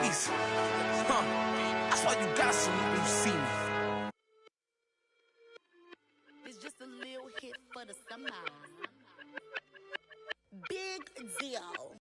20s. Huh. That's why you got some when you see me. It's just a little hit for the summer. Big deal.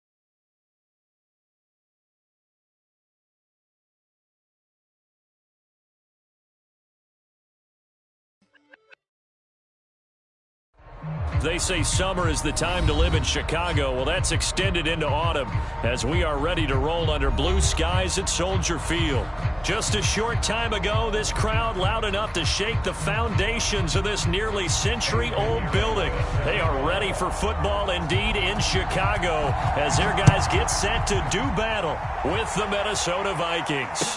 They say summer is the time to live in Chicago. Well, that's extended into autumn as we are ready to roll under blue skies at Soldier Field. Just a short time ago, this crowd loud enough to shake the foundations of this nearly century-old building. They are ready for football indeed in Chicago as their guys get set to do battle with the Minnesota Vikings.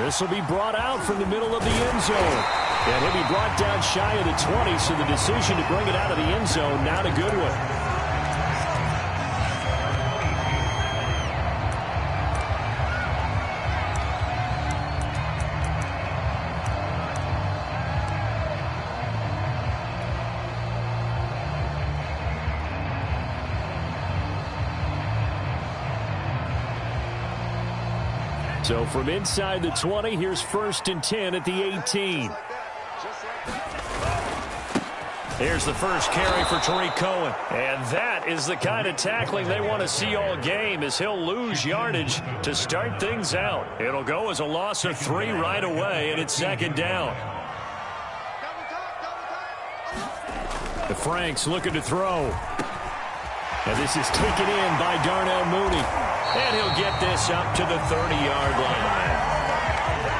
This will be brought out from the middle of the end zone. And he'll be brought down shy of the 20, so the decision to bring it out of the end zone, not a good one. So from inside the 20, here's 1st and 10 at the 18. Here's the first carry for Tariq Cohen. And that is the kind of tackling they want to see all game as he'll lose yardage to start things out. It'll go as a loss of 3 right away, and it's 2nd down. The Franks looking to throw. And this is taken in by Darnell Mooney. And he'll get this up to the 30-yard line.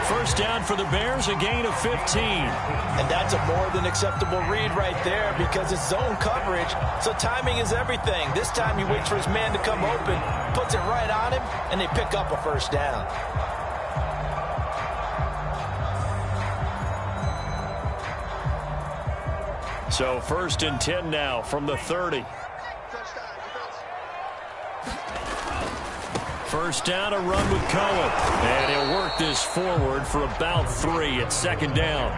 First down for the Bears, a gain of 15. And that's a more than acceptable read right there because it's zone coverage, so timing is everything. This time he waits for his man to come open, puts it right on him, and they pick up a first down. So 1st and 10 now from the 30. First down, a run with Cohen. And he'll work this forward for about 3 at 2nd down.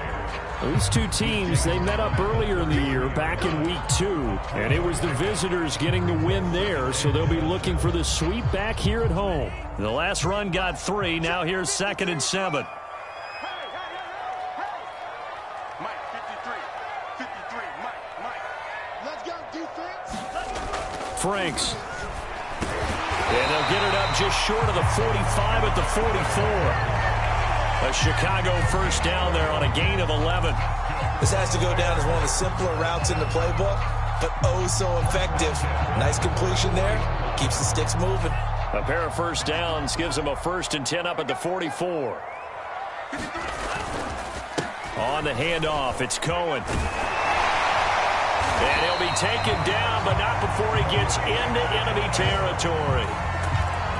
These two teams, they met up earlier in the year, back in week 2. And it was the visitors getting the win there, so they'll be looking for the sweep back here at home. The last run got 3. Now here's 2nd and 7. Mike, 53, Mike. Let's go, defense. Franks. And they'll get it up just short of the 45 at the 44. A Chicago first down there on a gain of 11. This has to go down as one of the simpler routes in the playbook, but oh so effective. Nice completion there. Keeps the sticks moving. A pair of first downs gives them a 1st and 10 up at the 44. On the handoff, it's Cohen. And he'll be taken down, but not before he gets into enemy territory.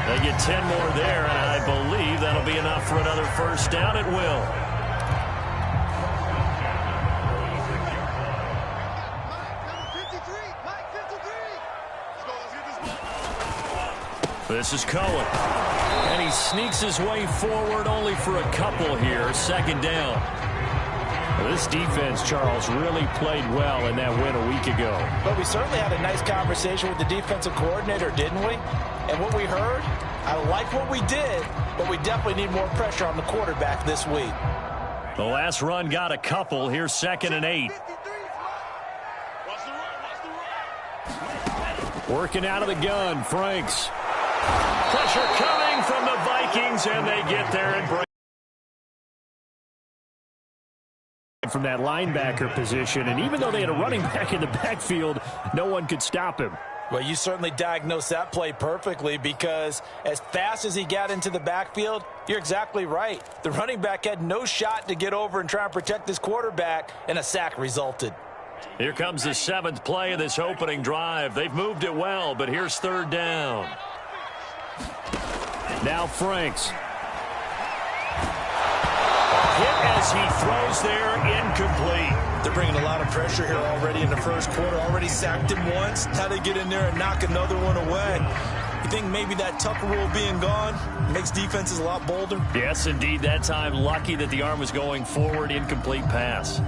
They get 10 more there, and I believe that'll be enough for another first down at will. This is Cohen. And he sneaks his way forward only for a couple here. 2nd down. This defense, Charles, really played well in that win a week ago. But we certainly had a nice conversation with the defensive coordinator, didn't we? And what we heard, I like what we did, but we definitely need more pressure on the quarterback this week. The last run got a couple. Here's 2nd and 8. Working out of the gun, Franks. Pressure coming from the Vikings, and they get there and break. From that linebacker position, and even though they had a running back in the backfield, no one could stop him. Well, you certainly diagnosed that play perfectly because as fast as he got into the backfield, you're exactly right. The running back had no shot to get over and try and protect his quarterback, and a sack resulted. Here comes the 7th play of this opening drive. They've moved it well, but here's 3rd down. Now Franks. Hit as he throws there, incomplete. They're bringing a lot of pressure here already in the first quarter. Already sacked him once. Now they get in there and knock another one away. You think maybe that Tucker rule being gone makes defenses a lot bolder? Yes, indeed. That time, lucky that the arm was going forward. Incomplete pass.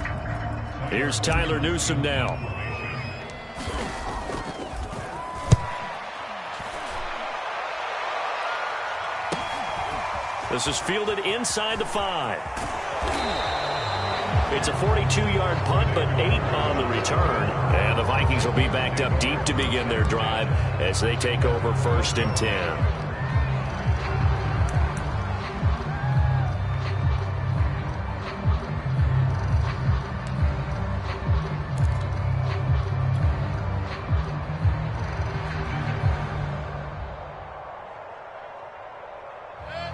Here's Tyler Newsome now. This is fielded inside the 5. It's a 42-yard punt, but 8 on the return. And the Vikings will be backed up deep to begin their drive as they take over 1st and 10.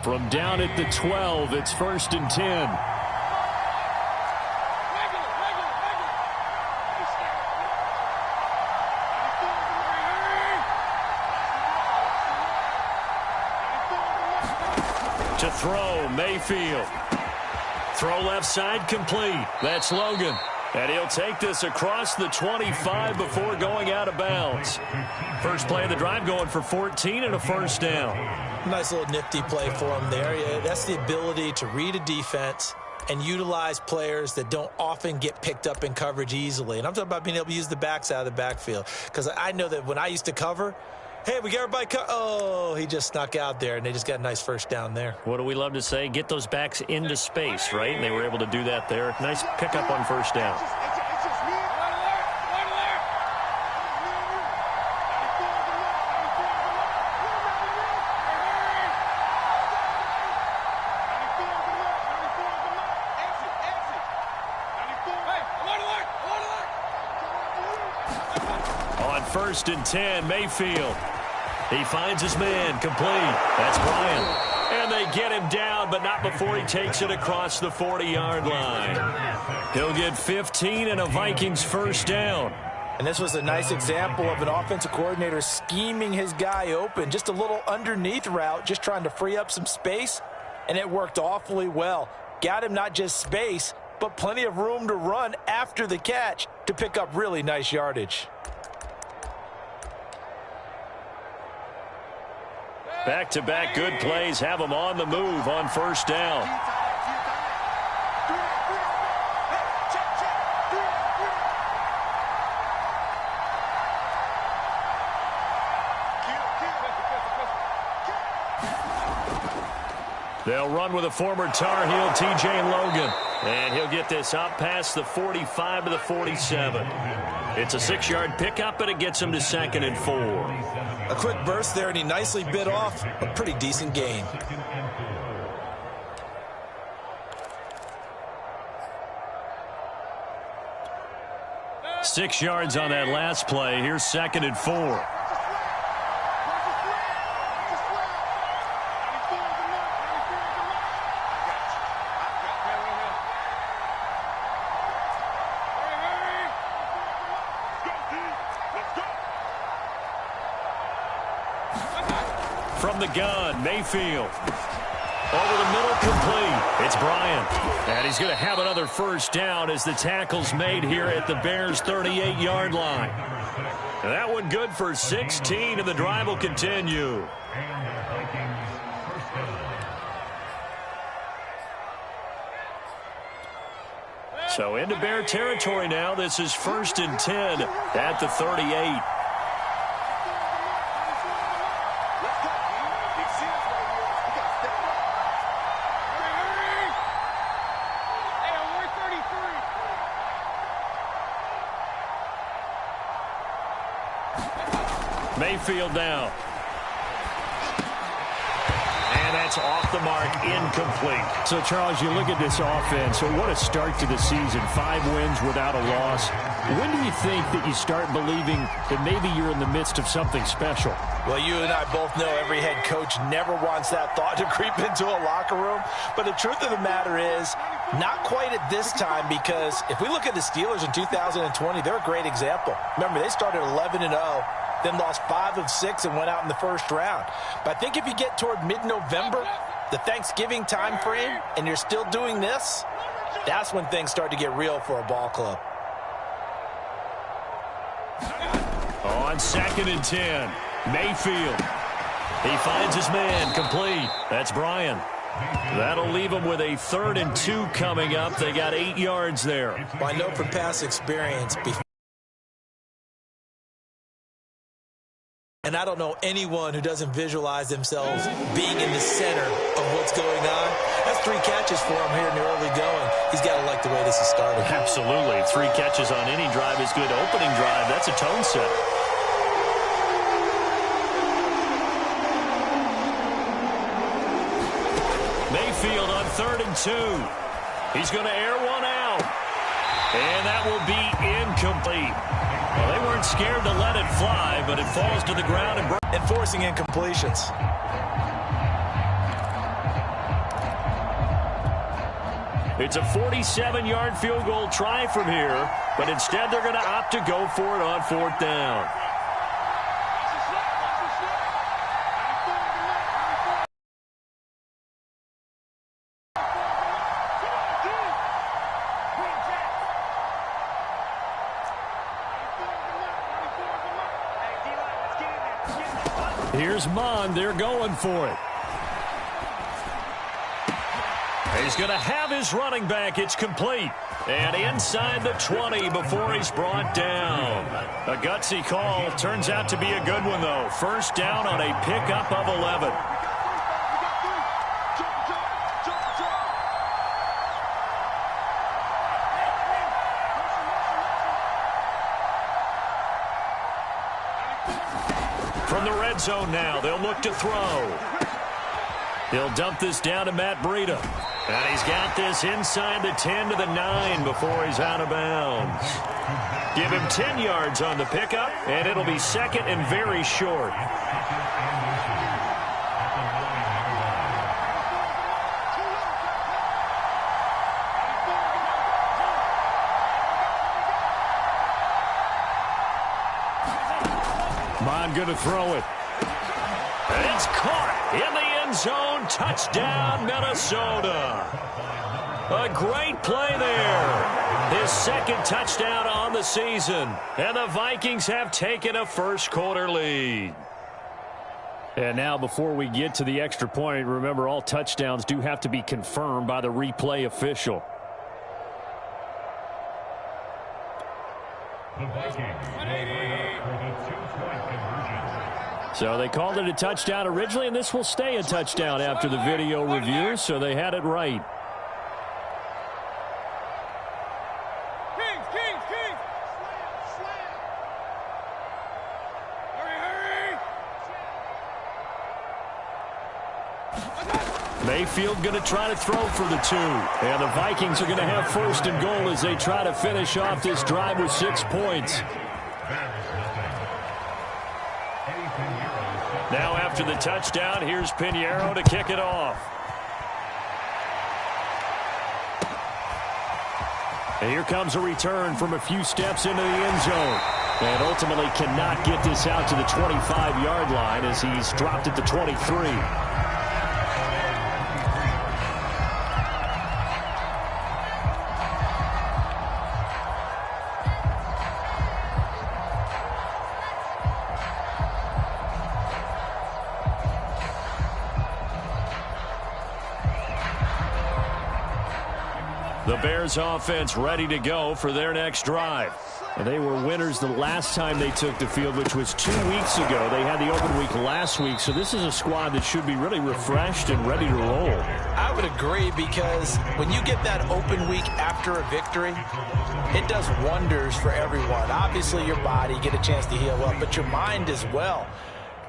From down at the 12, it's 1st and 10. To throw, Mayfield. Throw left side, complete. That's Logan. And he'll take this across the 25 before going out of bounds. First play of the drive going for 14 and a 1st down. Nice little nifty play for him there. Yeah, that's the ability to read a defense and utilize players that don't often get picked up in coverage easily. And I'm talking about being able to use the backs out of the backfield. Because I know that when I used to cover, hey, we got everybody oh, he just snuck out there, and they just got a nice 1st down there. What do we love to say? Get those backs into space, right? And they were able to do that there. Nice pickup on 1st down. On 1st and 10, Mayfield. He finds his man, complete. That's Bryan. And they get him down, but not before he takes it across the 40-yard line. He'll get 15 and a Vikings 1st down. And this was a nice example of an offensive coordinator scheming his guy open. Just a little underneath route, just trying to free up some space, and it worked awfully well. Got him not just space, but plenty of room to run after the catch to pick up really nice yardage. Back-to-back good plays have him on the move on 1st down. They'll run with a former Tar Heel, T.J. Logan. And he'll get this up past the 45 to the 47. It's a 6-yard pickup, but it gets him to 2nd and 4. A quick burst there, and he nicely bit off a pretty decent gain. Six yards on that last play. Here's 2nd and 4. From the gun, Mayfield. Over the middle, complete. It's Bryan. And he's going to have another 1st down as the tackle's made here at the Bears' 38-yard line. And that one good for 16, and the drive will continue. So into Bear territory now. This is 1st and 10 at the 38. Mayfield down. And that's off the mark, incomplete. So, Charles, you look at this offense, so what a start to the season. 5 wins without a loss. When do you think that you start believing that maybe you're in the midst of something special? Well, you and I both know every head coach never wants that thought to creep into a locker room. But the truth of the matter is, not quite at this time, because if we look at the Steelers in 2020, they're a great example. Remember, they started 11-0. Then lost 5 of 6 and went out in the 1st round. But I think if you get toward mid-November, the Thanksgiving time frame, and you're still doing this, that's when things start to get real for a ball club. On 2nd and 10, Mayfield. He finds his man, complete. That's Bryan. That'll leave them with a 3rd and 2 coming up. They got 8 yards there. Well, I know from past experience, And I don't know anyone who doesn't visualize themselves being in the center of what's going on. That's 3 catches for him here in the early going. He's got to like the way this is started. Absolutely. 3 catches on any drive is good. Opening drive, that's a tone setter. Mayfield on 3rd and 2. He's going to air one out. And that will be incomplete. Well, they weren't scared to let it fly, but it falls to the ground and forcing incompletions. It's a 47-yard field goal try from here, but instead they're going to opt to go for it on 4th down. Here's Mond. They're going for it. He's going to have his running back. It's complete. And inside the 20 before he's brought down. A gutsy call. Turns out to be a good one, though. 1st down on a pickup of 11. From the red zone now, they'll look to throw. He'll dump this down to Matt Breida. And he's got this inside the 10 to the 9 before he's out of bounds. Give him 10 yards on the pickup, and it'll be 2nd and very short. Mond going to throw it. And it's caught in the end zone. Touchdown, Minnesota. A great play there. His 2nd touchdown on the season. And the Vikings have taken a first-quarter lead. And now, before we get to the extra point, remember, all touchdowns do have to be confirmed by the replay official. The Vikings will bring up for the 2-point conversion. So they called it a touchdown originally, and this will stay a touchdown after the video review, so they had it right. Kings. Hurry. Mayfield going to try to throw for the 2. And the Vikings are going to have 1st and goal as they try to finish off this drive with 6 points. Now after the touchdown, here's Pinheiro to kick it off. And here comes a return from a few steps into the end zone. And ultimately cannot get this out to the 25-yard line as he's dropped at the 23. The Bears offense ready to go for their next drive. And they were winners the last time they took the field, which was 2 weeks ago. They had the open week last week, so this is a squad that should be really refreshed and ready to roll. I would agree, because when you get that open week after a victory, it does wonders for everyone. Obviously, your body, get a chance to heal up, but your mind as well.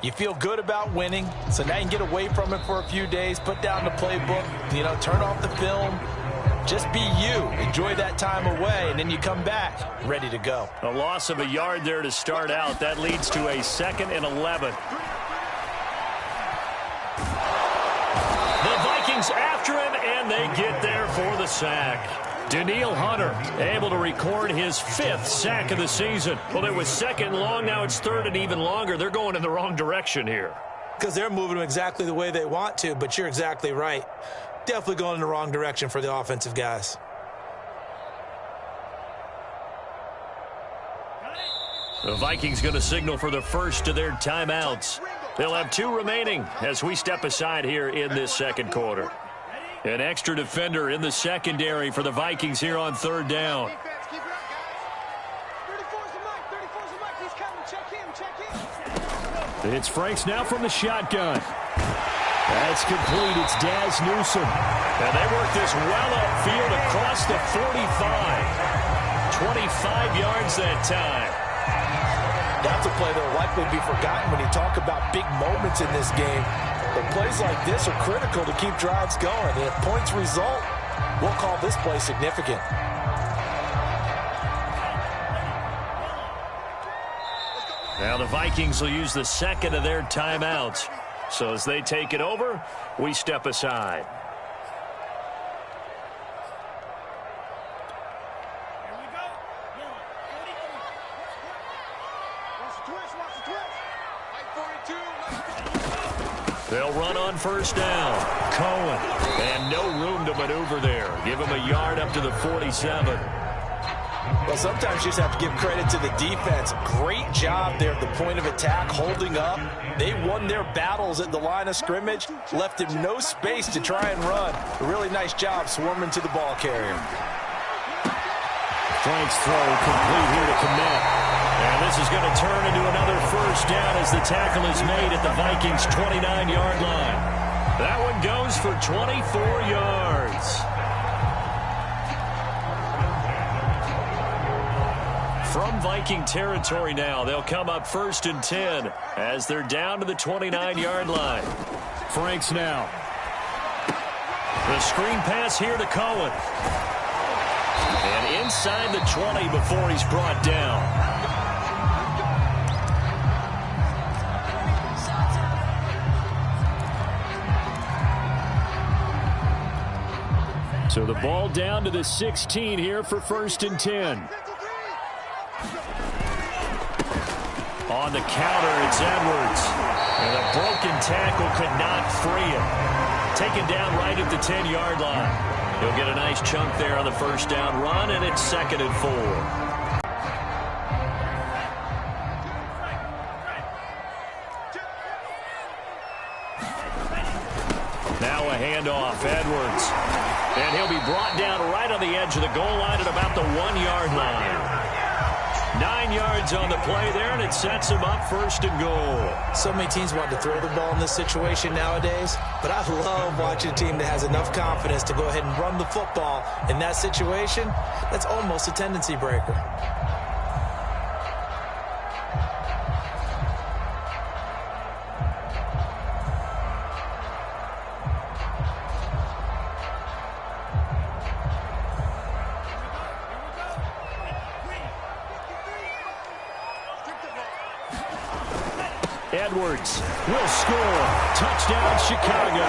You feel good about winning, so now you can get away from it for a few days, put down the playbook, turn off the film. Just be you. Enjoy that time away, and then you come back ready to go. A loss of a yard there to start out. That leads to a 2nd and 11. The Vikings after him, and they get there for the sack. Danielle Hunter able to record his 5th sack of the season. Well, it was 2nd and long. Now it's 3rd and even longer. They're going in the wrong direction here. Because they're moving them exactly the way they want to, but you're exactly right. Definitely going in the wrong direction for the offensive guys. The Vikings going to signal for the first of their timeouts. They'll have 2 remaining as we step aside here in this 2nd quarter. An extra defender in the secondary for the Vikings here on 3rd down. It's Franks now from the shotgun. That's complete. It's Daz Newsome. And they work this well upfield across the 45. 25 yards that time. That's a play that will likely be forgotten when you talk about big moments in this game. But plays like this are critical to keep drives going. And if points result, we'll call this play significant. Now the Vikings will use the second of their timeouts. So as they take it over, we step aside. They'll run on first down. Cohen. And no room to maneuver there. Give him a yard up to the 47. Well, sometimes you just have to give credit to the defense. Great job there at the point of attack, holding up. They won their battles at the line of scrimmage, left him no space to try and run. A really nice job swarming to the ball carrier. Frank's throw complete here to Kmet. And this is going to turn into another first down as the tackle is made at the Vikings' 29-yard line. That one goes for 24 yards. From Viking territory now, they'll come up 1st and 10 as they're down to the 29-yard line. Franks now. The screen pass here to Cohen. And inside the 20 before he's brought down. So the ball down to the 16 here for 1st and 10. On the counter, it's Edwards. And a broken tackle could not free him. Taken down right at the 10-yard line. He'll get a nice chunk there on the first down run, and it's 2nd and 4. Now a handoff, Edwards. And he'll be brought down right on the edge of the goal line at about the 1-yard line. 9 yards on the play there, and it sets him up 1st and goal. So many teams want to throw the ball in this situation nowadays, but I love watching a team that has enough confidence to go ahead and run the football in that situation. That's almost a tendency breaker. Edwards will score. Touchdown, Chicago.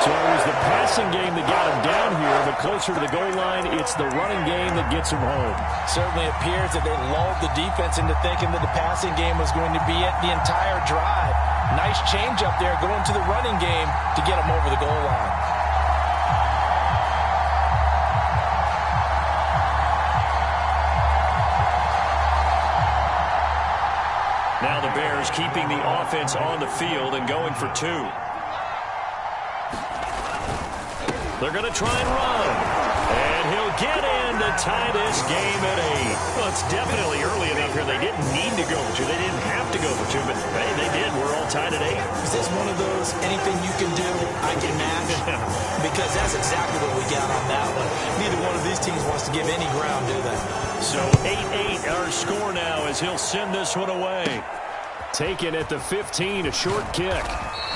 So it was the passing game that got him down here, but closer to the goal line, it's the running game that gets him home. Certainly appears that they lulled the defense into thinking that the passing game was going to be it the entire drive. Nice change up there going to the running game to get him over the goal line. Now the Bears keeping the offense on the field and going for 2. They're going to try and run. And he'll get in to tie this game at 8. Well, it's definitely early enough here. They didn't need to go for 2. They didn't have to go for 2, but hey, they did. We're all tied at 8. Is this one of those anything you can do, I can match? Because that's exactly what we got on that one. Neither one of these teams wants to give any ground, do they? So 8-8 our score now as he'll send this one away. Taken at the 15, a short kick.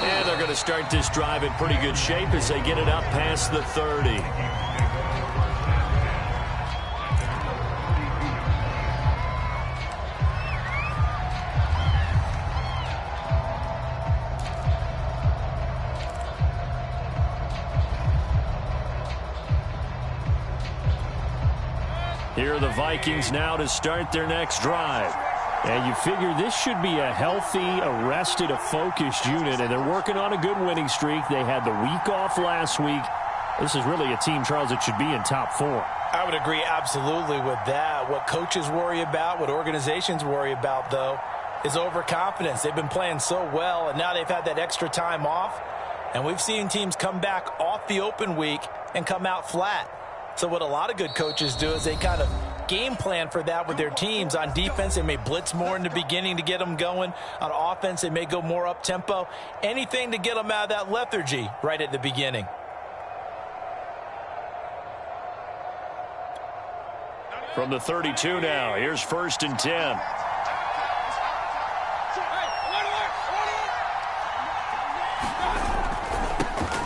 And they're going to start this drive in pretty good shape as they get it up past the 30. Here are the Vikings now to start their next drive. And you figure this should be a healthy, arrested, a focused unit, and they're working on a good winning streak. They had the week off last week. This is really a team, Charles, that should be in top 4. I would agree absolutely with that. What coaches worry about, what organizations worry about, though, is overconfidence. They've been playing so well, and now they've had that extra time off. And we've seen teams come back off the open week and come out flat. So what a lot of good coaches do is they kind of game plan for that with their teams. On defense, they may blitz more in the beginning to get them going. On offense, they may go more up-tempo. Anything to get them out of that lethargy right at the beginning. From the 32 now, here's 1st and 10.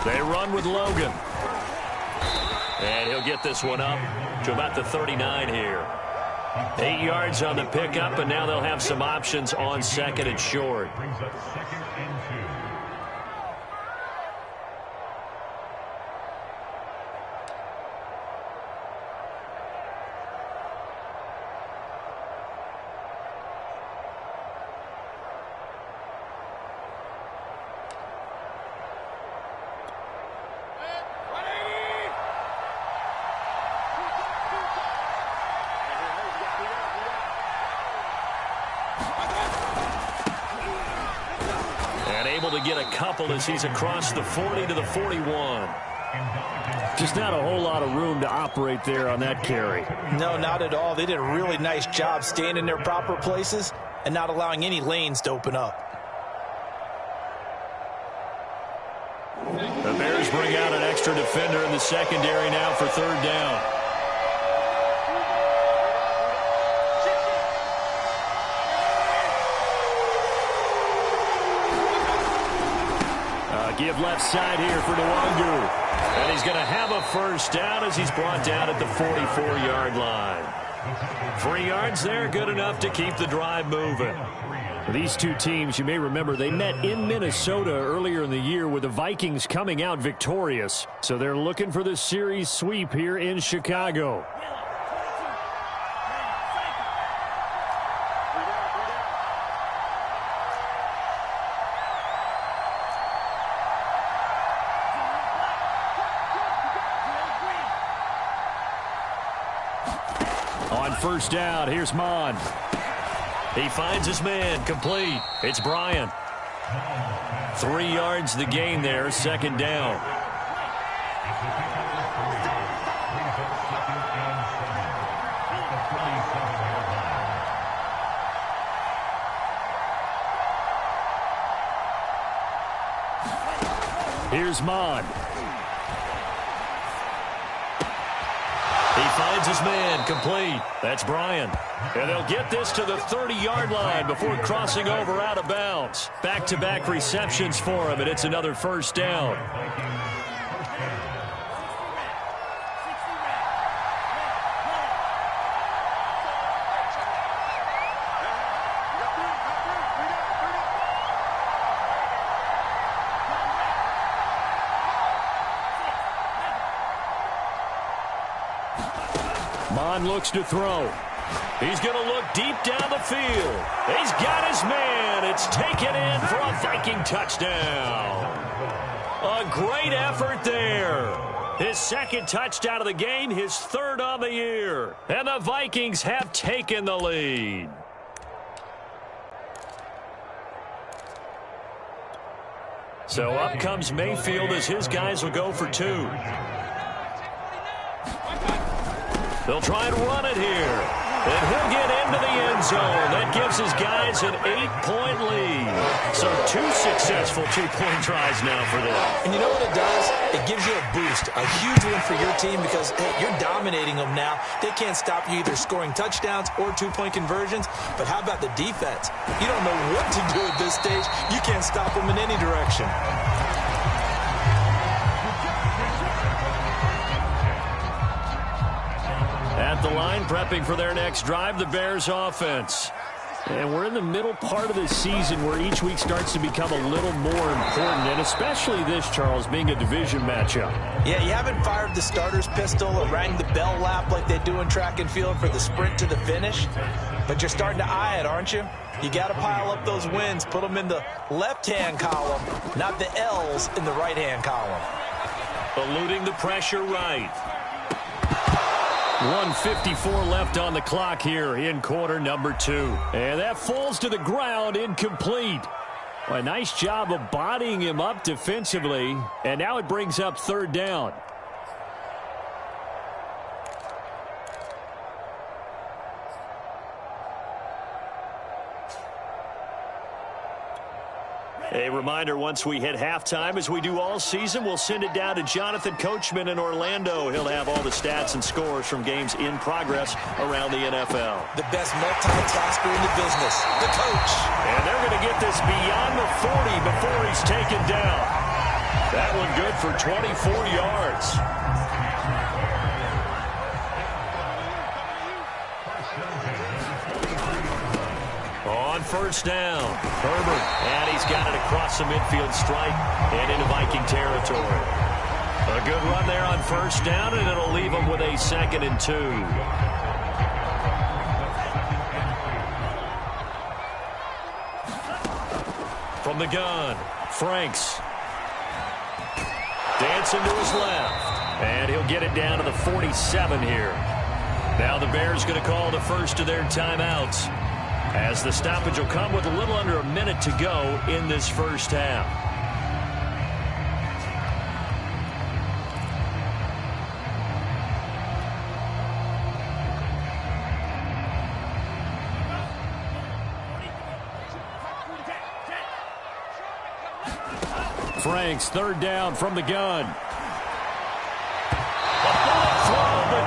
They run with Logan. And he'll get this one up to about the 39 here. 8 yards on the pickup, and now they'll have some options on 2nd and short. Brings up 2nd and 2. Able to get a couple as he's across the 40 to the 41. Just not a whole lot of room to operate there on that carry. No, not at all. They did a really nice job staying in their proper places and not allowing any lanes to open up. The Bears bring out an extra defender in the secondary now for 3rd down. Give left side here for Nwangu. And he's going to have a 1st down as he's brought down at the 44-yard line. 3 yards there, good enough to keep the drive moving. These two teams, you may remember, they met in Minnesota earlier in the year with the Vikings coming out victorious. So they're looking for the series sweep here in Chicago. On 1st down, here's Mon. He finds his man, complete. It's Bryant. 3 yards the gain there, 2nd down. Here's Mon. He finds his man, complete. That's Bryant. And they'll get this to the 30-yard line before crossing over out of bounds. Back-to-back receptions for him, and it's another 1st down. Mon looks to throw. He's going to look deep down the field. He's got his man. It's taken in for a Viking touchdown. A great effort there. His 2nd touchdown of the game, his 3rd on the year. And the Vikings have taken the lead. So up comes Mayfield as his guys will go for 2. They'll try and run it here. And he'll get into the end zone. That gives his guys an 8-point lead. So 2 successful 2-point tries now for them. And you know what it does? It gives you a boost, a huge one for your team because, hey, you're dominating them now. They can't stop you either scoring touchdowns or 2-point conversions. But how about the defense? You don't know what to do at this stage. You can't stop them in any direction. At the line, prepping for their next drive, the Bears offense. And we're in the middle part of the season where each week starts to become a little more important, and especially this, Charles, being a division matchup. Yeah, you haven't fired the starter's pistol or rang the bell lap like they do in track and field for the sprint to the finish, but you're starting to eye it, aren't you? You got to pile up those wins, put them in the left-hand column, not the L's in the right-hand column. Eluding the pressure right. 1:54 left on the clock here in quarter number 2. And that falls to the ground, incomplete. Well, a nice job of bodying him up defensively. And now it brings up 3rd down. A reminder, once we hit halftime, as we do all season, we'll send it down to Jonathan Coachman in Orlando. He'll have all the stats and scores from games in progress around the NFL. The best multitasker in the business, the coach. And they're going to get this beyond the 40 before he's taken down. That one good for 24 yards. On first down, Herbert, and he's got it across the midfield stripe and into Viking territory. A good run there on first down, and it'll leave him with a 2nd and 2. From the gun, Franks. Dancing to his left, and he'll get it down to the 47 here. Now the Bears going to call the first of their timeouts, as the stoppage will come with a little under a minute to go in this first half. Franks, 3rd down from the gun.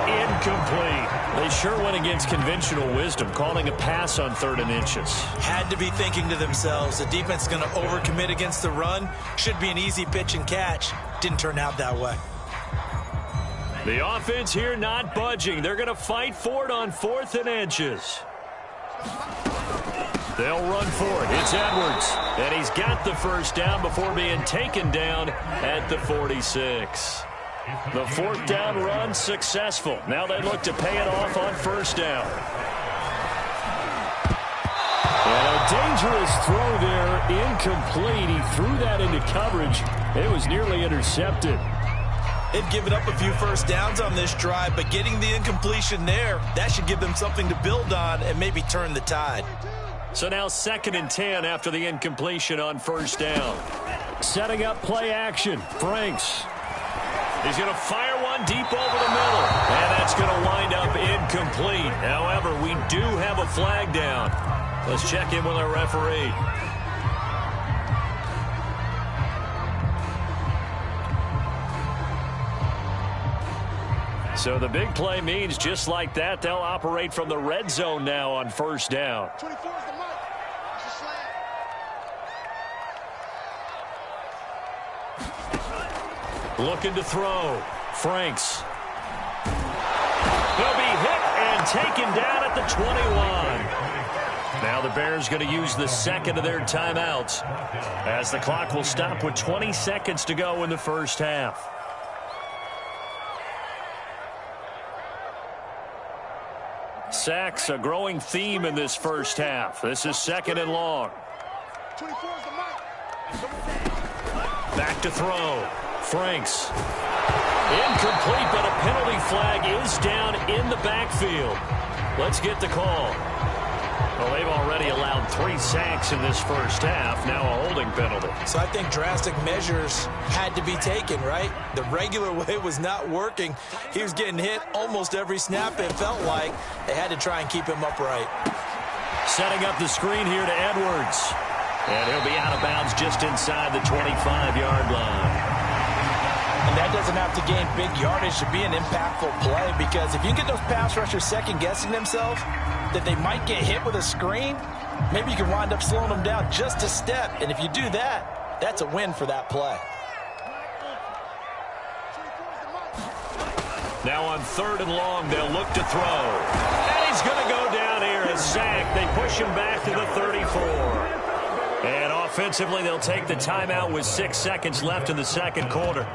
Incomplete. They sure went against conventional wisdom, calling a pass on 3rd and inches. Had to be thinking to themselves, the defense is going to overcommit against the run. Should be an easy pitch and catch. Didn't turn out that way. The offense here not budging. They're going to fight for it on 4th and inches. They'll run for it. It's Edwards. And he's got the first down before being taken down at the 46. The 4th down run successful. Now they look to pay it off on first down. And a dangerous throw there, incomplete. He threw that into coverage. It was nearly intercepted. They've given up a few first downs on this drive, but getting the incompletion there, that should give them something to build on and maybe turn the tide. So now 2nd and 10 after the incompletion on first down. Setting up play action. Franks. He's going to fire one deep over the middle. And that's going to wind up incomplete. However, we do have a flag down. Let's check in with our referee. So the big play means just like that, they'll operate from the red zone now on first down. 24 is the mark. It's a slam. Looking to throw. Franks. He'll be hit and taken down at the 21. Now the Bears going to use the 2nd of their timeouts, as the clock will stop with 20 seconds to go in the first half. Sacks, a growing theme in this first half. This is 2nd and long. 24 is the mark. Back to throw. Franks. Incomplete, but a penalty flag is down in the backfield. Let's get the call. Well, they've already allowed 3 sacks in this first half. Now a holding penalty. So I think drastic measures had to be taken, right? The regular way was not working. He was getting hit almost every snap, it felt like. They had to try and keep him upright. Setting up the screen here to Edwards. And he'll be out of bounds just inside the 25-yard line. And that doesn't have to gain big yardage to be an impactful play, because if you get those pass rushers second-guessing themselves that they might get hit with a screen, maybe you can wind up slowing them down just a step. And if you do that, that's a win for that play. Now on 3rd and long, they'll look to throw. And he's going to go down here. A sack. They push him back to the 34. And offensively, they'll take the timeout with 6 seconds left in the second quarter.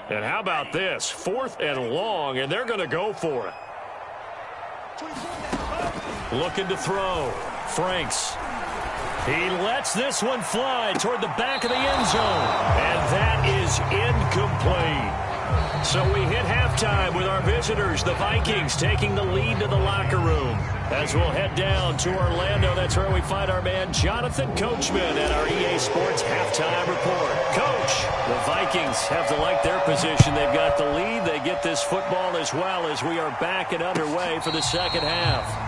And how about this? 4th and long, and they're going to go for it. Looking to throw. Franks. He lets this one fly toward the back of the end zone. And that is incomplete. So we hit halftime with our visitors, the Vikings, taking the lead to the locker room. As we'll head down to Orlando, that's where we find our man Jonathan Coachman at our EA Sports Halftime Report. Coach, the Vikings have to like their position. They've got the lead. They get this football as well as we are back and underway for the second half.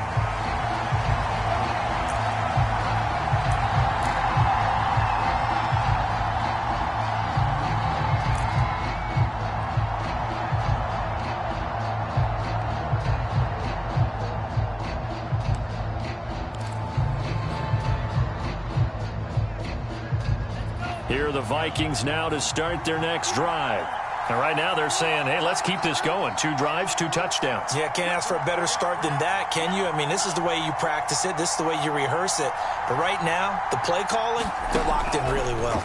Here are the Vikings now to start their next drive. And right now they're saying, hey, let's keep this going. 2 drives, 2 touchdowns. Yeah, can't ask for a better start than that, can you? I mean, this is the way you practice it. This is the way you rehearse it. But right now, the play calling, they're locked in really well.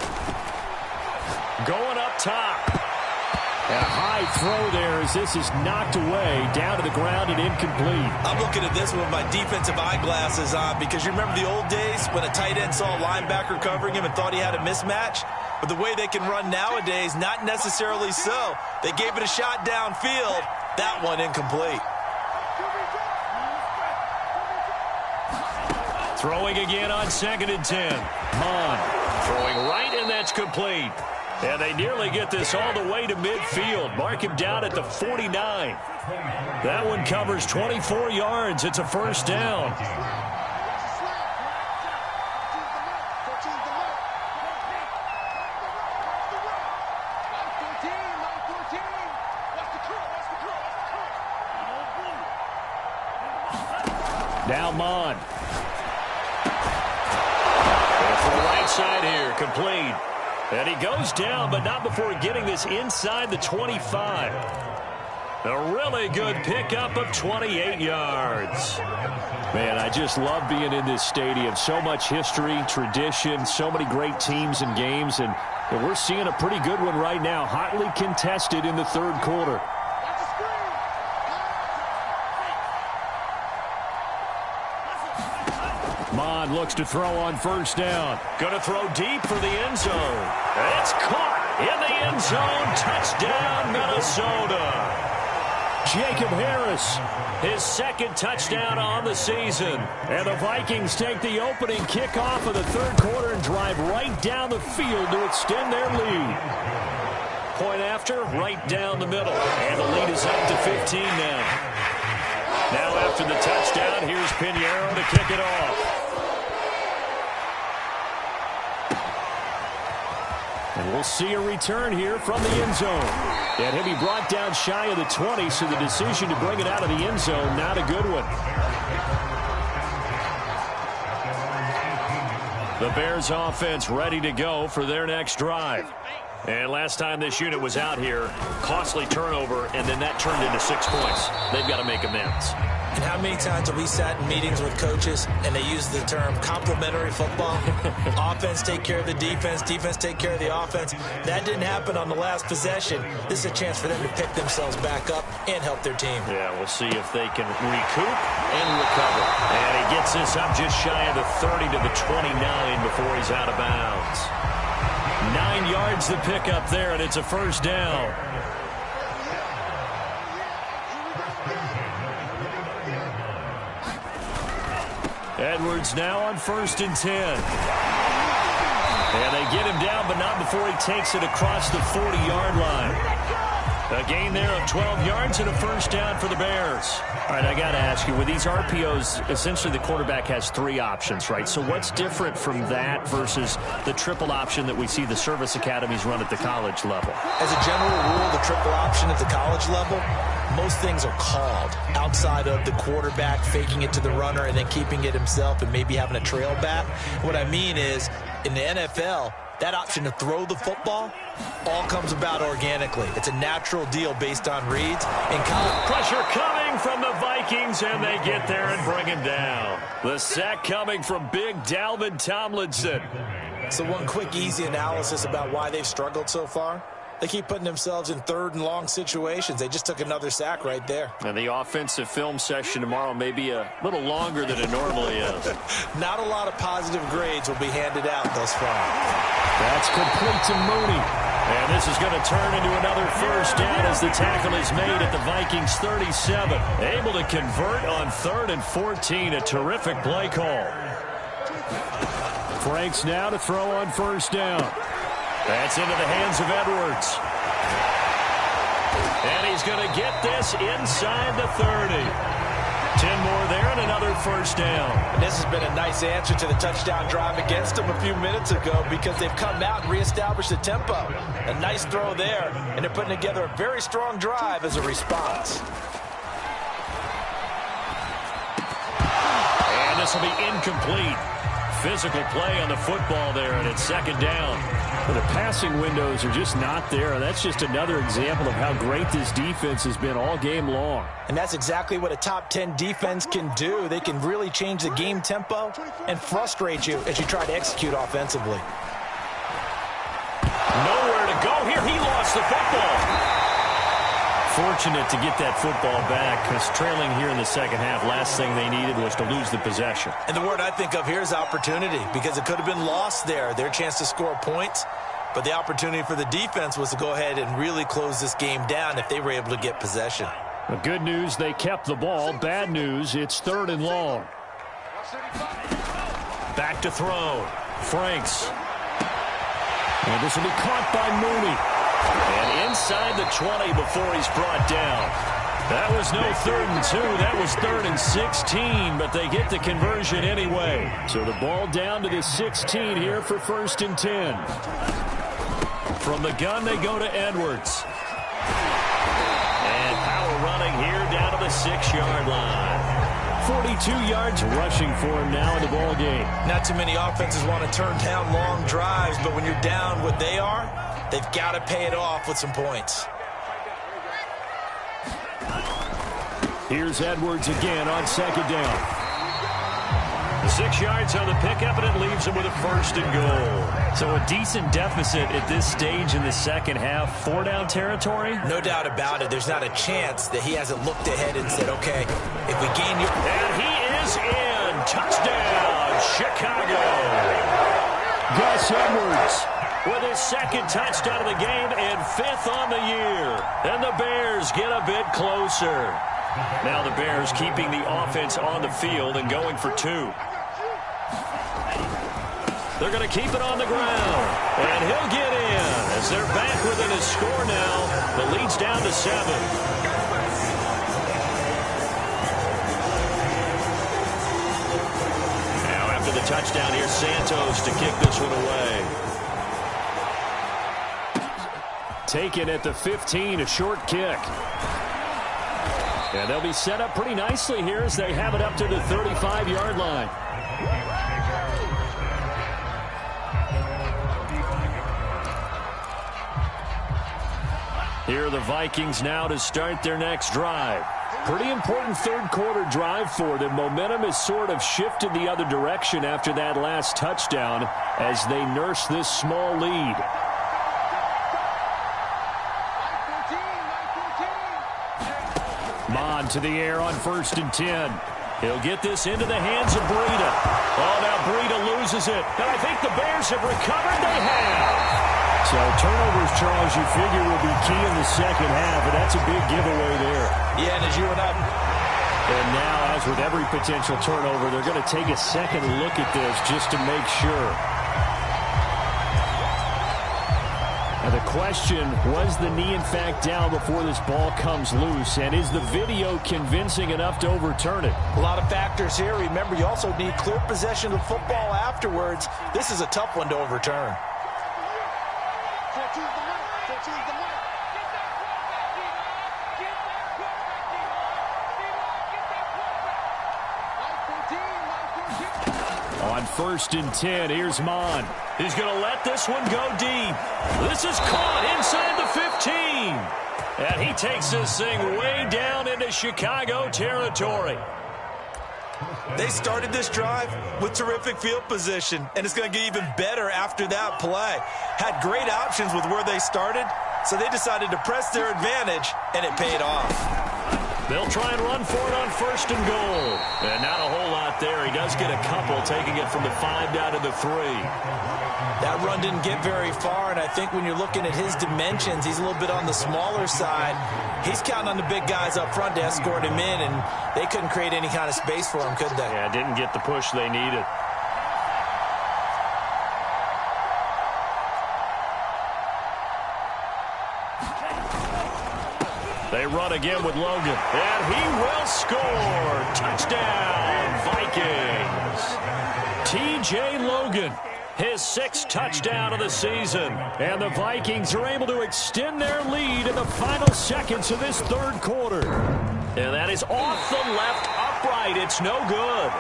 Going up top. A high throw there as this is knocked away, down to the ground and incomplete. I'm looking at this with my defensive eyeglasses on because you remember the old days when a tight end saw a linebacker covering him and thought he had a mismatch? But the way they can run nowadays, not necessarily so. They gave it a shot downfield. That one incomplete. Throwing again on 2nd and 10. Mon throwing right, and that's complete. And they nearly get this all the way to midfield. Mark him down at the 49. That one covers 24 yards. It's a first down. Now Mon. For the right side here, complete. And he goes down, but not before getting this inside the 25. A really good pickup of 28 yards. Man, I just love being in this stadium. So much history, tradition, so many great teams and games. And we're seeing a pretty good one right now, hotly contested in the 3rd quarter. Mon looks to throw on first down. Going to throw deep for the end zone. It's caught in the end zone. Touchdown, Minnesota. Jacob Harris, his 2nd touchdown on the season. And the Vikings take the opening kickoff of the 3rd quarter and drive right down the field to extend their lead. Point after, right down the middle. And the lead is up to 15 now. Now after the touchdown, here's Pinheiro to kick it off. And we'll see a return here from the end zone. And he'll be brought down shy of the 20, so the decision to bring it out of the end zone, not a good one. The Bears offense ready to go for their next drive. And last time this unit was out here, costly turnover, and then that turned into 6 points. They've got to make amends. And how many times have we sat in meetings with coaches and they use the term complementary football? Offense take care of the defense, defense take care of the offense. That didn't happen on the last possession. This is a chance for them to pick themselves back up and help their team. Yeah, we'll see if they can recoup and recover. And he gets this up just shy of the 30 to the 29 before he's out of bounds. 9 yards to pick up there, and it's a first down. Edwards now on 1st and 10. And they get him down, but not before he takes it across the 40-yard line. A gain there of 12 yards and a first down for the Bears. All right, I got to ask you, with these RPOs, essentially the quarterback has 3 options, right? So what's different from that versus the triple option that we see the service academies run at the college level? As a general rule, the triple option at the college level, most things are called outside of the quarterback faking it to the runner and then keeping it himself and maybe having a trail back. What I mean is, in the NFL, that option to throw the football all comes about organically. It's a natural deal based on reads. In college, pressure coming from the Vikings, and they get there and bring him down. The sack coming from big Dalvin Tomlinson. So one quick, easy analysis about why they've struggled so far. They keep putting themselves in 3rd and long situations. They just took another sack right there. And the offensive film session tomorrow may be a little longer than it normally is. Not a lot of positive grades will be handed out thus far. That's complete to Mooney. And this is going to turn into another first down as the tackle is made at the Vikings 37. Able to convert on 3rd and 14. A terrific play call. Franks now to throw on first down. That's into the hands of Edwards. And he's going to get this inside the 30. 10 more there and another first down. And this has been a nice answer to the touchdown drive against them a few minutes ago because they've come out and reestablished the tempo. A nice throw there, and they're putting together a very strong drive as a response. And this will be incomplete. Physical play on the football there, and it's 2nd down. Well, the passing windows are just not there. That's just another example of how great this defense has been all game long. And that's exactly what a top 10 defense can do. They can really change the game tempo and frustrate you as you try to execute offensively. Nowhere to go here. He lost the football. Fortunate to get that football back because trailing here in the second half, last thing they needed was to lose the possession. And the word I think of here is opportunity because it could have been lost there. Their chance to score points. But the opportunity for the defense was to go ahead and really close this game down if they were able to get possession. The good news, they kept the ball. Bad news, it's 3rd and long. Back to throw. Franks. And this will be caught by Mooney. And inside the 20 before he's brought down. That was no 3rd and 2. That was 3rd and 16, but they get the conversion anyway. So the ball down to the 16 here for 1st and 10. From the gun, they go to Edwards. And power running here down to the 6-yard line. 42 yards rushing for him now in the ball game. Not too many offenses want to turn down long drives, but when you're down what they are, they've got to pay it off with some points. Here's Edwards again on 2nd down. 6 yards on the pickup, and it leaves him with a 1st and goal. So a decent deficit at this stage in the second half. 4-down territory? No doubt about it. There's not a chance that he hasn't looked ahead and said, okay, if we gain your... And he is in. Touchdown, Chicago. Gus Edwards with his 2nd touchdown of the game and 5th on the year. And the Bears get a bit closer. Now the Bears keeping the offense on the field and going for 2. They're going to keep it on the ground. And he'll get in as they're back within a score now. The lead's down to 7. Now after the touchdown, here's Santos to kick this one away. taken at the 15, a short kick. And they'll be set up pretty nicely here as they have it up to the 35-yard line. Here are the Vikings now to start their next drive. Pretty important third-quarter drive for them. Momentum has sort of shifted the other direction after that last touchdown as they nurse this small lead. Mon to the air on 1st and 10. He'll get this into the hands of Breida. Oh, now Breida loses it. And I think the Bears have recovered. They have. So turnovers, Charles, you figure will be key in the second half, but that's a big giveaway there. Yeah, and as you and I... And now, as with every potential turnover, they're going to take a second look at this just to make sure. Now the question, was the knee in fact down before this ball comes loose? And is the video convincing enough to overturn it? A lot of factors here. Remember, you also need clear possession of football afterwards. This is a tough one to overturn. On 1st and 10, here's Mon. He's going to let this one go deep. This is caught inside the 15. And he takes this thing way down into Chicago territory. They started this drive with terrific field position, and it's going to get even better after that play. Had great options with where they started, so they decided to press their advantage, and it paid off. They'll try and run for it on 1st and goal. And not a whole lot there. He does get a couple, taking it from the 5 down to the 3. That run didn't get very far, and I think when you're looking at his dimensions, he's a little bit on the smaller side. He's counting on the big guys up front to escort him in, and they couldn't create any kind of space for him, could they? Yeah, didn't get the push they needed. They run again with Logan, and he will score. Touchdown, Vikings. T.J. Logan, his 6th touchdown of the season. And the Vikings are able to extend their lead in the final seconds of this 3rd quarter. And that is off the left upright. It's no good.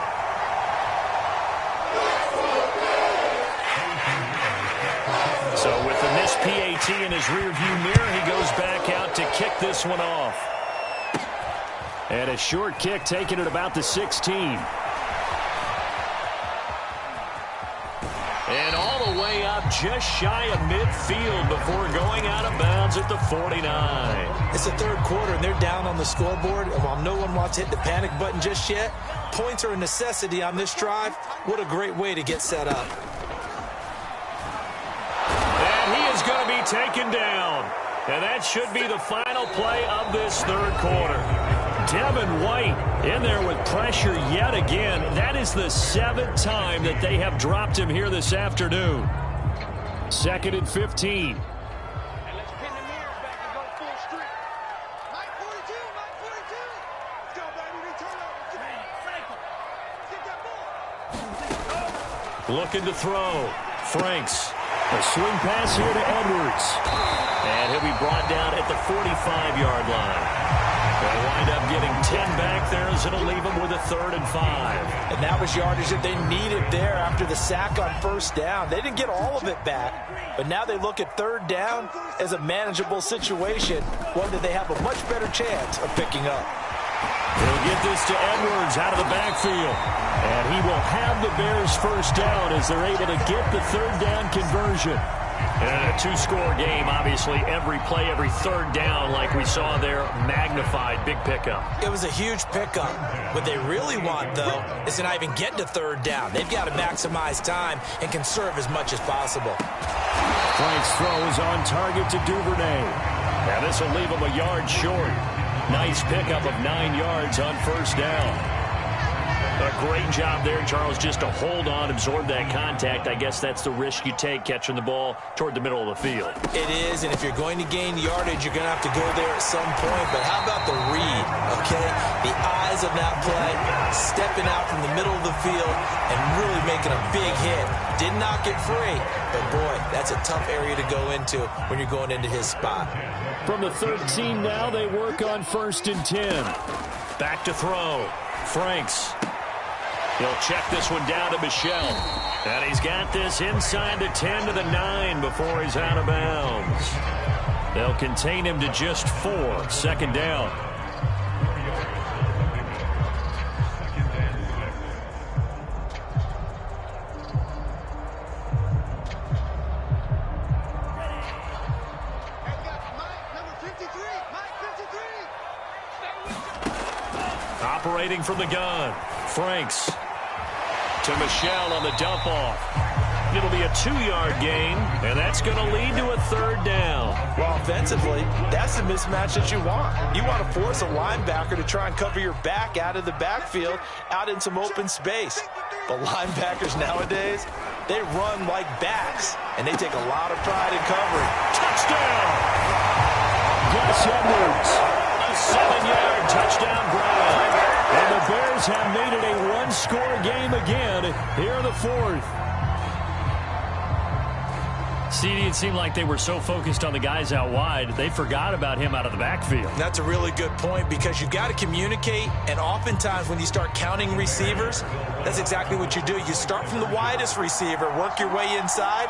So with the missed PAT in his rearview mirror, he goes back out to kick this one off. And a short kick taken at about the 16. And all the way up just shy of midfield before going out of bounds at the 49. It's the 3rd quarter, and they're down on the scoreboard. And while no one wants to hit the panic button just yet, points are a necessity on this drive. What a great way to get set up. Going to be taken down. And that should be the final play of this 3rd quarter. Devin White in there with pressure yet again. That is the 7th time that they have dropped him here this afternoon. 2nd and 15. And let's pin the mirrors back and go full street. Mike 42, Mike 42. Let's go, baby. Return over. Get that ball. Looking to throw. Franks. A swing pass here to Edwards. And he'll be brought down at the 45-yard line. They'll wind up getting 10 back there as it'll leave them with a 3rd and 5. And that was yardage that they needed there after the sack on 1st down. They didn't get all of it back, but now they look at 3rd down as a manageable situation, one that they have a much better chance of picking up. He'll get this to Edwards out of the backfield. And he will have the Bears 1st down as they're able to get the 3rd down conversion. And in a 2-score game, obviously, every play, every 3rd down, like we saw there, magnified, big pickup. It was a huge pickup. What they really want, though, is to not even get to 3rd down. They've got to maximize time and conserve as much as possible. Frank's throw is on target to Duvernay. Now this will leave him a yard short. Nice pickup of 9 yards on 1st down. A great job there, Charles, just to hold on, absorb that contact. I guess that's the risk you take catching the ball toward the middle of the field. It is, and if you're going to gain yardage, you're going to have to go there at some point. But how about the read, okay? The eyes of that play, stepping out from the middle of the field and really making a big hit. Did not get free, but boy, that's a tough area to go into when you're going into his spot. From the 13 now, they work on 1st and 10. Back to throw. Franks. He'll check this one down to Michel. And he's got this inside the 10 to the 9 before he's out of bounds. They'll contain him to just 4. 2nd down. Operating from the gun. Franks to Michel on the dump off. It'll be a 2-yard gain, and that's going to lead to a 3rd down. Well, offensively, that's the mismatch that you want. You want to force a linebacker to try and cover your back out of the backfield, out in some open space. But linebackers nowadays, they run like backs, and they take a lot of pride in covering. Touchdown! Gus Edwards. A 7-yard touchdown grab. And the Bears have made it a 1-score game again here in the 4th. CD, it seemed like they were so focused on the guys out wide, they forgot about him out of the backfield. That's a really good point because you've got to communicate, and oftentimes when you start counting receivers, that's exactly what you do. You start from the widest receiver, work your way inside.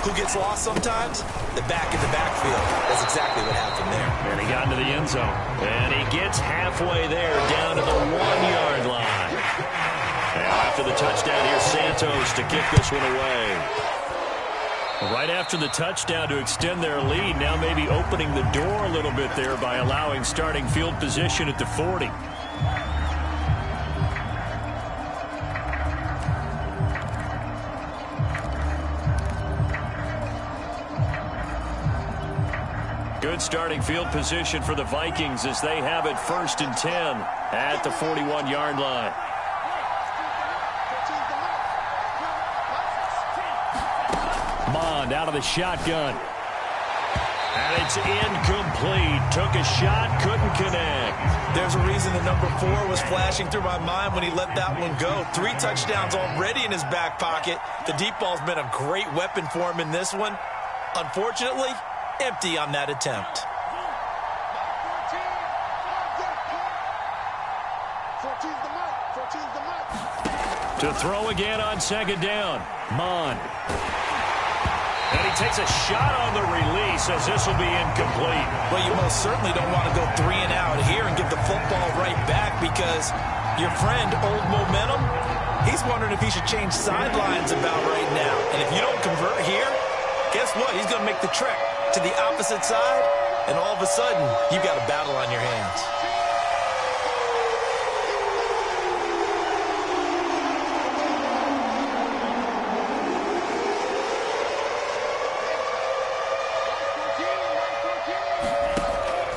Who gets lost sometimes? The back in the backfield. That's exactly what happened there. And he got into the end zone. And he gets halfway there down to the 1-yard line. And after the touchdown, here's Santos to kick this one away. Right after the touchdown to extend their lead, now maybe opening the door a little bit there by allowing starting field position at the 40. Good starting field position for the Vikings as they have it 1st and 10 at the 41-yard line. Mond out of the shotgun. And it's incomplete. Took a shot, couldn't connect. There's a reason the number 4 was flashing through my mind when he let that one go. 3 touchdowns already in his back pocket. The deep ball's been a great weapon for him in this one. Unfortunately, empty on that attempt. To throw again on 2nd down. Mond. And he takes a shot on the release as this will be incomplete. Well, you most certainly don't want to go 3 and out here and give the football right back because your friend, Old Momentum, he's wondering if he should change sidelines about right now. And if you don't convert here, guess what? He's going to make the trek to the opposite side, and all of a sudden, you've got a battle on your hands.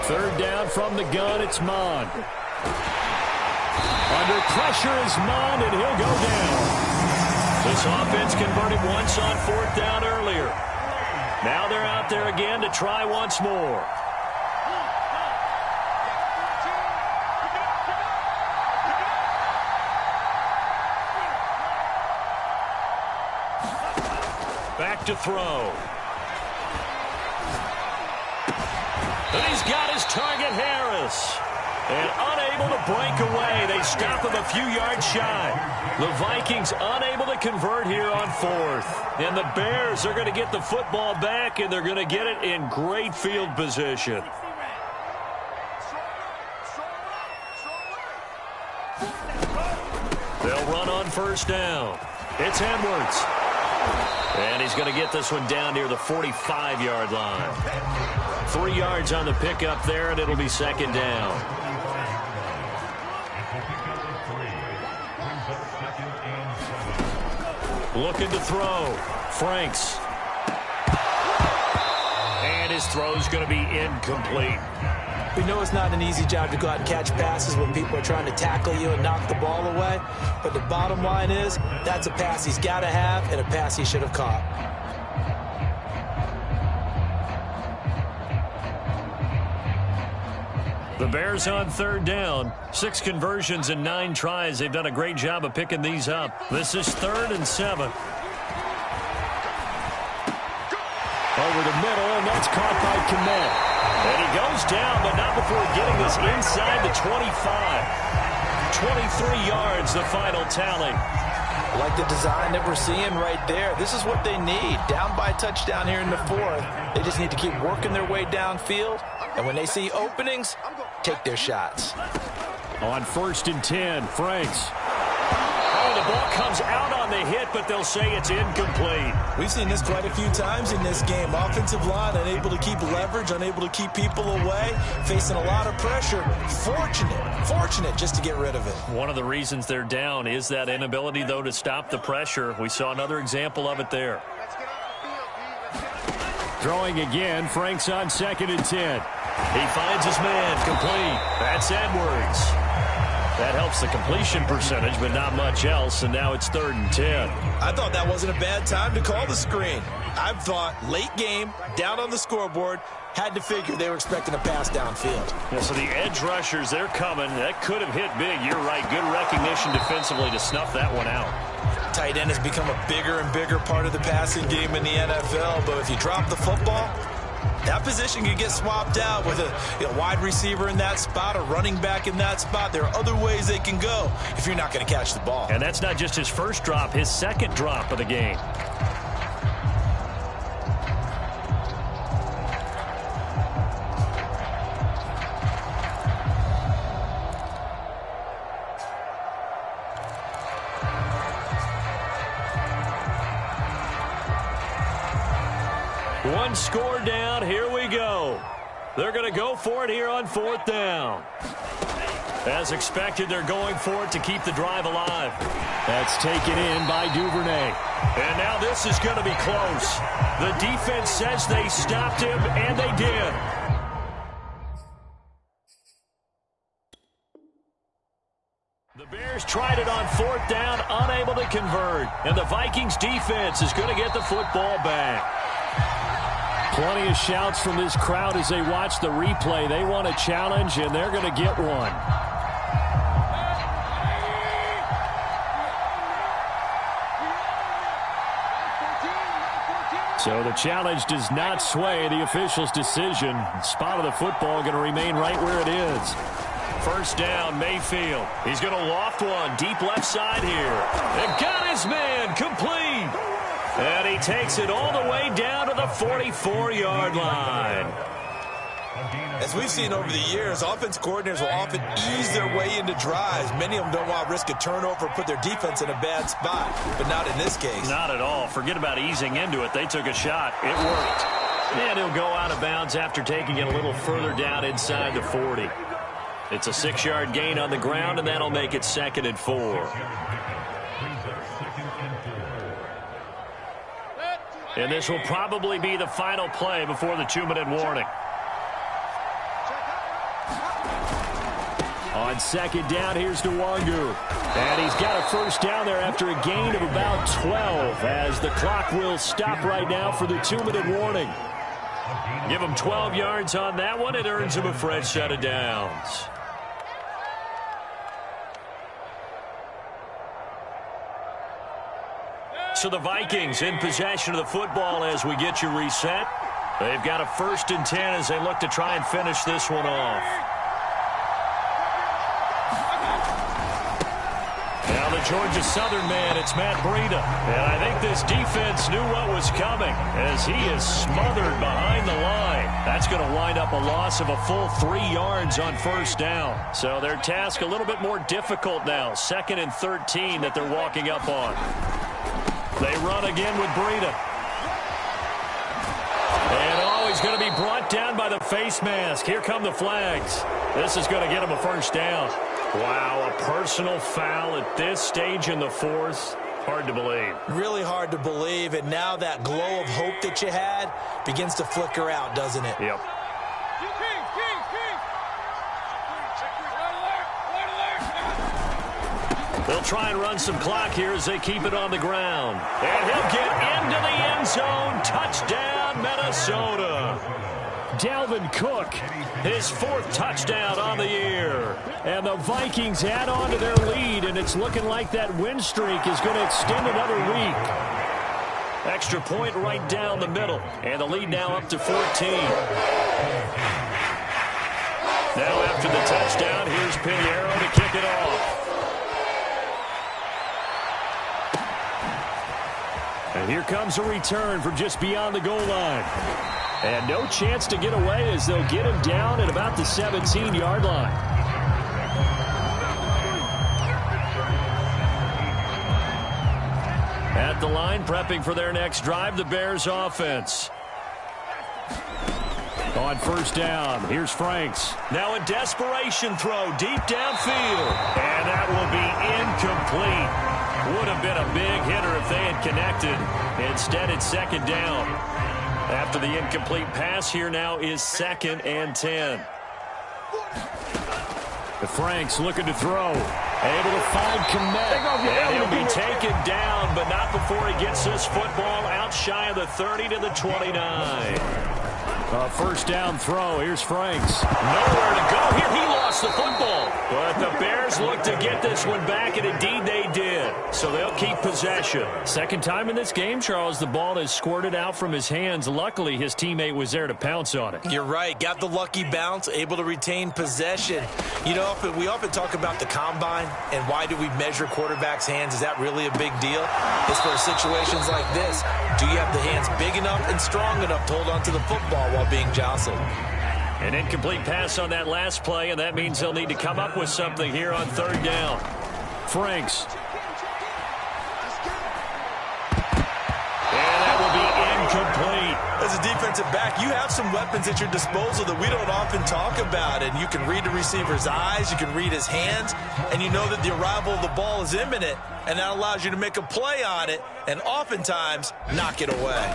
Third down from the gun, it's Mond. Under pressure is Mond, and he'll go down. This offense converted once on 4th down earlier. Now they're out there again to try once more. Back to throw. And he's got his target, Harris. And unable to break away. They stop him a few yards shy. The Vikings unable to convert here on 4th. And the Bears are going to get the football back, and they're going to get it in great field position. They'll run on 1st down. It's Edwards. And he's going to get this one down near the 45-yard line. 3 yards on the pickup there, and it'll be 2nd down. Looking to throw. Franks. And his throw's going to be incomplete. We know it's not an easy job to go out and catch passes when people are trying to tackle you and knock the ball away. But the bottom line is, that's a pass he's got to have and a pass he should have caught. The Bears on 3rd down. 6 conversions and 9 tries. They've done a great job of picking these up. This is 3rd and 7. Over the middle, and that's caught by Kmet. And he goes down, but not before getting this inside the 25. 23 yards, the final tally. Like the design that we're seeing right there. This is what they need. Down by a touchdown here in the 4th. They just need to keep working their way downfield. And when they see openings, take their shots. On 1st and 10, Franks. Oh, the ball comes out on the hit, but they'll say it's incomplete. We've seen this quite a few times in this game. Offensive line unable to keep leverage, unable to keep people away, facing a lot of pressure. Fortunate just to get rid of it. One of the reasons they're down is that inability, though, to stop the pressure. We saw another example of it there. Throwing again, Franks on 2nd and 10. He finds his man, complete. That's Edwards. That helps the completion percentage, but not much else, and now it's 3rd and 10. I thought that wasn't a bad time to call the screen. I've thought late game, down on the scoreboard, had to figure they were expecting a pass downfield. Yeah, so the edge rushers, they're coming. That could have hit big. You're right. Good recognition defensively to snuff that one out. Tight end has become a bigger and bigger part of the passing game in the NFL, but if you drop the football, that position can get swapped out with a wide receiver in that spot, a running back in that spot. There are other ways they can go if you're not going to catch the ball. And that's not just his first drop, his second drop of the game. One score down. Here we go. They're going to go for it here on 4th down. As expected, they're going for it to keep the drive alive. That's taken in by Duvernay. And now this is going to be close. The defense says they stopped him, and they did. The Bears tried it on 4th down, unable to convert. And the Vikings defense is going to get the football back. Plenty of shouts from this crowd as they watch the replay. They want a challenge, and they're going to get one. So the challenge does not sway the official's decision. Spot of the football going to remain right where it is. 1st down, Mayfield. He's going to loft one deep left side here. And got his man complete. And he takes it all the way down to the 44-yard line. As we've seen over the years, offense coordinators will often ease their way into drives. Many of them don't want to risk a turnover, put their defense in a bad spot, but not in this case. Not at all. Forget about easing into it. They took a shot. It worked. And he'll go out of bounds after taking it a little further down inside the 40. It's a 6-yard gain on the ground, and that'll make it 2nd and 4. And this will probably be the final play before the 2-minute warning. On 2nd down, here's Nwangu. And he's got a 1st down there after a gain of about 12 as the clock will stop right now for the 2-minute warning. Give him 12 yards on that one. It earns him a fresh set of downs. So the Vikings in possession of the football as we get you reset. They've got a 1st and 10 as they look to try and finish this one off. Now the Georgia Southern man, it's Matt Breida. And I think this defense knew what was coming as he is smothered behind the line. That's going to wind up a loss of a full 3 yards on 1st down. So their task a little bit more difficult now. 2nd and 13 that they're walking up on. They run again with Breida. And always going to be brought down by the face mask. Here come the flags. This is going to get him a 1st down. Wow, a personal foul at this stage in the 4th. Hard to believe. Really hard to believe, and now that glow of hope that you had begins to flicker out, doesn't it? Yep. They'll try and run some clock here as they keep it on the ground. And he'll get into the end zone. Touchdown, Minnesota. Dalvin Cook, his 4th touchdown on the year. And the Vikings add on to their lead, and it's looking like that win streak is going to extend another week. Extra point right down the middle. And the lead now up to 14. Now after the touchdown, here's Pinheiro to kick it off. And here comes a return from just beyond the goal line. And no chance to get away as they'll get him down at about the 17-yard line. At the line, prepping for their next drive, the Bears offense. On 1st down, here's Franks. Now a desperation throw deep downfield. And that will be incomplete. Would have been a big hitter if they had connected. Instead, it's 2nd down. After the incomplete pass, here now is 2nd and 10. The Franks looking to throw. Able to find Komet. And he'll be taken down, but not before he gets this football out shy of the 30 to the 29. A 1st down throw. Here's Franks. Nowhere to go here. He lost the football. But the Bears look to get this one back, and indeed they did. So they'll keep possession. 2nd time in this game, Charles, the ball has squirted out from his hands. Luckily, his teammate was there to pounce on it. You're right. Got the lucky bounce, able to retain possession. You know, we often talk about the combine and why do we measure quarterbacks' hands. Is that really a big deal? It's for situations like this. Do you have the hands big enough and strong enough to hold on to the football while being jostled? An incomplete pass on that last play, and that means they'll need to come up with something here on 3rd down. Franks. And that will be incomplete. As a defensive back, you have some weapons at your disposal that we don't often talk about. And you can read the receiver's eyes, you can read his hands, and you know that the arrival of the ball is imminent, and that allows you to make a play on it and oftentimes knock it away.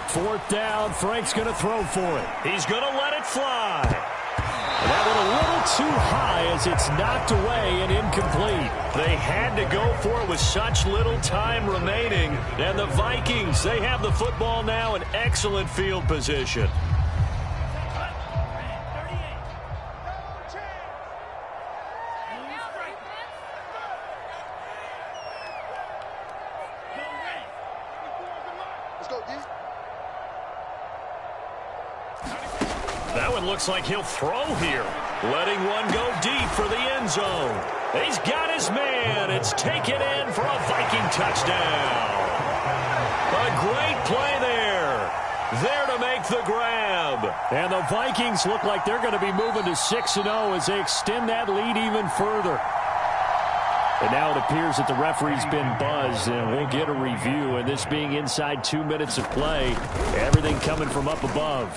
Fourth down, Frank's going to throw for it. He's going to let it fly. And that one a little too high as it's knocked away and incomplete. They had to go for it with such little time remaining. And the Vikings, they have the football now in excellent field position. That one looks like he'll throw here. Letting one go deep for the end zone. He's got his man. It's taken in for a Viking touchdown. A great play there. There to make the grab. And the Vikings look like they're going to be moving to 6-0 as they extend that lead even further. And now it appears that the referee's been buzzed, and we'll get a review. And this being inside 2 minutes of play, everything coming from up above.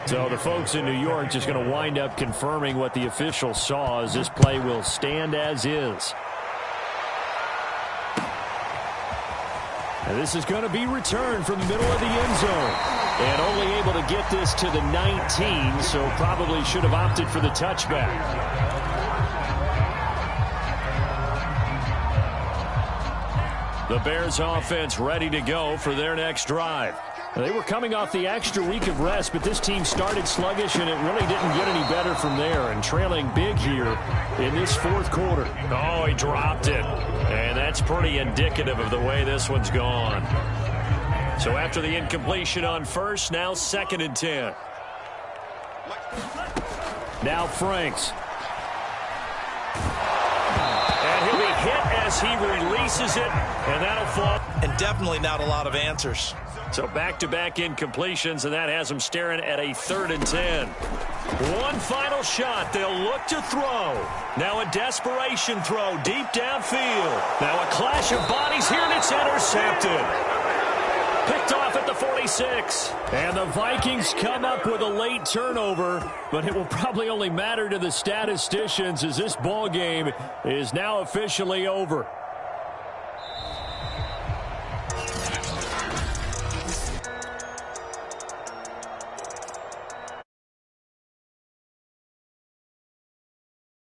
So the folks in New York just going to wind up confirming what the official saw, as this play will stand as is. And this is going to be returned from the middle of the end zone. And only able to get this to the 19, so probably should have opted for the touchback. The Bears offense ready to go for their next drive. They were coming off the extra week of rest, but this team started sluggish, and it really didn't get any better from there, and trailing big here in this fourth quarter. Oh, he dropped it, and that's pretty indicative of the way this one's gone. So after the incompletion on first, now 2nd and 10. Now Franks. And he'll be hit as he releases it, and that'll fall. And definitely not a lot of answers. So back-to-back incompletions, and that has them staring at a 3rd and 10. One final shot. They'll look to throw. Now a desperation throw deep downfield. Now a clash of bodies here, and it's intercepted. Picked off at the 46. And the Vikings come up with a late turnover, but it will probably only matter to the statisticians as this ball game is now officially over.